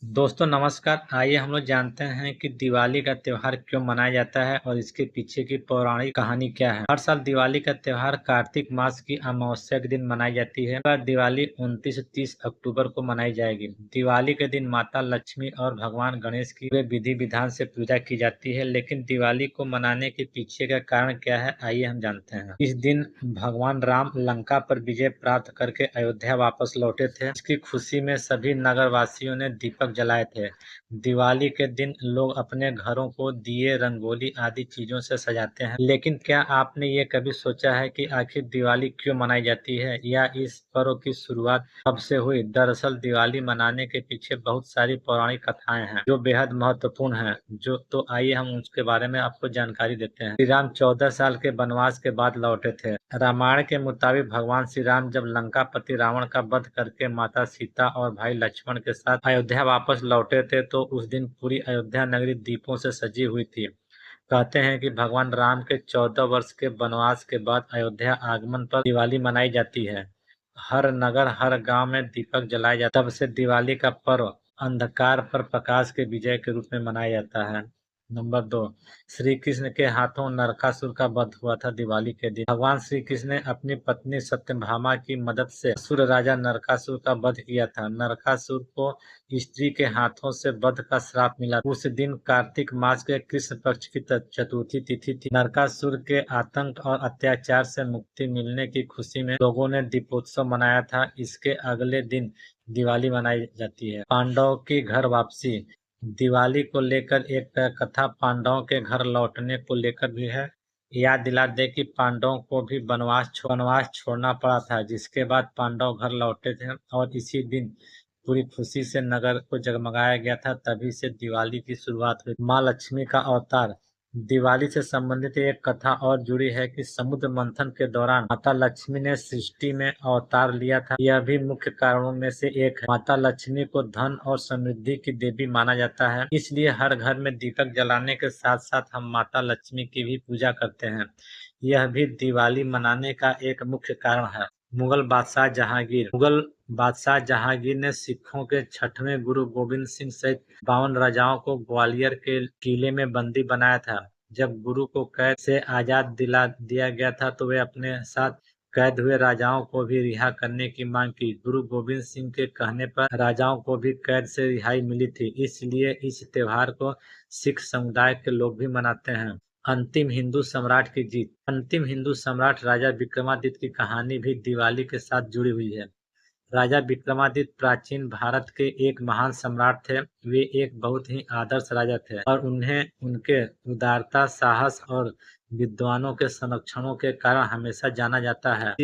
दोस्तों नमस्कार। आइए हम लोग जानते हैं कि दिवाली का त्योहार क्यों मनाया जाता है और इसके पीछे की पौराणिक कहानी क्या है। हर साल दिवाली का त्योहार कार्तिक मास की अमावस्या के दिन मनाई जाती है। दिवाली 29 से 30 अक्टूबर को मनाई जाएगी। दिवाली के दिन माता लक्ष्मी और भगवान गणेश की विधि विधान से पूजा की जाती है। लेकिन दिवाली को मनाने के पीछे का कारण क्या है, आइए हम जानते हैं। इस दिन भगवान राम लंका पर विजय प्राप्त करके अयोध्या वापस लौटे थे। इसकी खुशी में सभी नगरवासियों ने दीपक जलाए थे। दिवाली के दिन लोग अपने घरों को दिए, रंगोली आदि चीजों से सजाते हैं। लेकिन क्या आपने ये कभी सोचा है कि आखिर दिवाली क्यों मनाई जाती है या इस पर्व की शुरुआत कब से हुई? दरअसल दिवाली मनाने के पीछे बहुत सारी पौराणिक कथाएं हैं जो बेहद महत्वपूर्ण हैं। तो आइए हम उसके बारे में आपको जानकारी देते हैं। श्री राम 14 साल के वनवास के बाद लौटे थे। रामायण के मुताबिक भगवान श्री राम जब लंकापति रावण का वध करके माता सीता और भाई लक्ष्मण के साथ अयोध्या वापस लौटे थे तो उस दिन पूरी अयोध्या नगरी दीपों से सजी हुई थी। कहते हैं कि भगवान राम के 14 वर्ष के वनवास के बाद अयोध्या आगमन पर दिवाली मनाई जाती है। हर नगर हर गांव में दीपक जलाए जाते, तब से दिवाली का पर्व अंधकार पर प्रकाश के विजय के रूप में मनाया जाता है। नंबर 2, श्री कृष्ण के हाथों नरकासुर का वध हुआ था दिवाली के दिन। भगवान श्री कृष्ण ने अपनी पत्नी सत्यभामा की मदद से असुर राजा नरकासुर का वध किया था। नरकासुर को स्त्री के हाथों से वध का श्राप मिला। उस दिन कार्तिक मास के कृष्ण पक्ष की चतुर्थी तिथि थी। नरकासुर के आतंक और अत्याचार से मुक्ति मिलने की खुशी में लोगों ने दीपोत्सव मनाया था। इसके अगले दिन दिवाली मनाई जाती है। पांडवों की घर वापसी। दिवाली को लेकर एक कथा पांडवों के घर लौटने को लेकर भी है। याद दिला दे कि पांडवों को भी वनवास छोड़ना पड़ा था, जिसके बाद पांडव घर लौटे थे और इसी दिन पूरी खुशी से नगर को जगमगाया गया था। तभी से दिवाली की शुरुआत हुई। माँ लक्ष्मी का अवतार। दिवाली से संबंधित एक कथा और जुड़ी है कि समुद्र मंथन के दौरान माता लक्ष्मी ने सृष्टि में अवतार लिया था। यह भी मुख्य कारणों में से एक है। माता लक्ष्मी को धन और समृद्धि की देवी माना जाता है, इसलिए हर घर में दीपक जलाने के साथ साथ हम माता लक्ष्मी की भी पूजा करते हैं। यह भी दिवाली मनाने का एक मुख्य कारण है। मुगल बादशाह जहांगीर ने सिखों के छठवें गुरु गोबिंद सिंह सहित 52 राजाओं को ग्वालियर के किले में बंदी बनाया था। जब गुरु को कैद से आजाद दिला दिया गया था तो वे अपने साथ कैद हुए राजाओं को भी रिहा करने की मांग की। गुरु गोबिंद सिंह के कहने पर राजाओं को भी कैद से रिहाई मिली थी, इसलिए इस त्योहार को सिख समुदाय के लोग भी मनाते हैं। अंतिम हिंदू सम्राट की जीत। अंतिम हिंदू सम्राट राजा विक्रमादित्य की कहानी भी दिवाली के साथ जुड़ी हुई है। राजा विक्रमादित्य प्राचीन भारत के एक महान सम्राट थे। वे एक बहुत ही आदर्श राजा थे और उन्हें उनके उदारता, साहस और विद्वानों के संरक्षणों के कारण हमेशा जाना जाता है।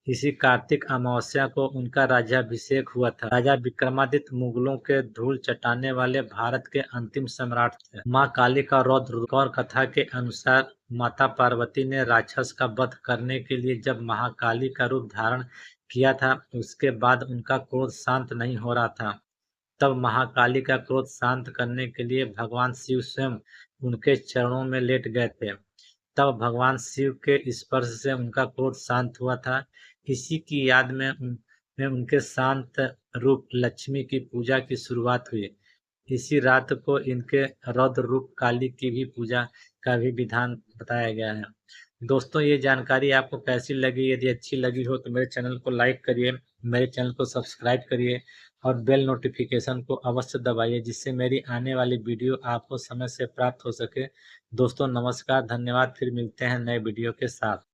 इसी कार्तिक अमावस्या को उनका राज्याभिषेक हुआ था। राजा विक्रमादित्य मुगलों के धूल चटाने वाले भारत के अंतिम सम्राट थे। माँ काली का रौद्र रूप। और कथा के अनुसार माता पार्वती ने राक्षस का वध करने के लिए जब महाकाली का रूप धारण किया था, उसके बाद उनका क्रोध शांत नहीं हो रहा था। तब महाकाली का क्रोध शांत करने के लिए भगवान शिव स्वयं उनके चरणों में लेट गए थे। तब भगवान शिव के स्पर्श से उनका क्रोध शांत हुआ था। इसी की याद में उनके शांत रूप लक्ष्मी की पूजा की शुरुआत हुई। इसी रात को इनके रौद्र रूप काली की भी पूजा का भी विधान बताया गया है। दोस्तों ये जानकारी आपको कैसी लगी? यदि अच्छी लगी हो तो मेरे चैनल को लाइक करिए, मेरे चैनल को सब्सक्राइब करिए और बेल नोटिफिकेशन को अवश्य दबाइए, जिससे मेरी आने वाली वीडियो आपको समय से प्राप्त हो सके। दोस्तों नमस्कार, धन्यवाद। फिर मिलते हैं नए वीडियो के साथ।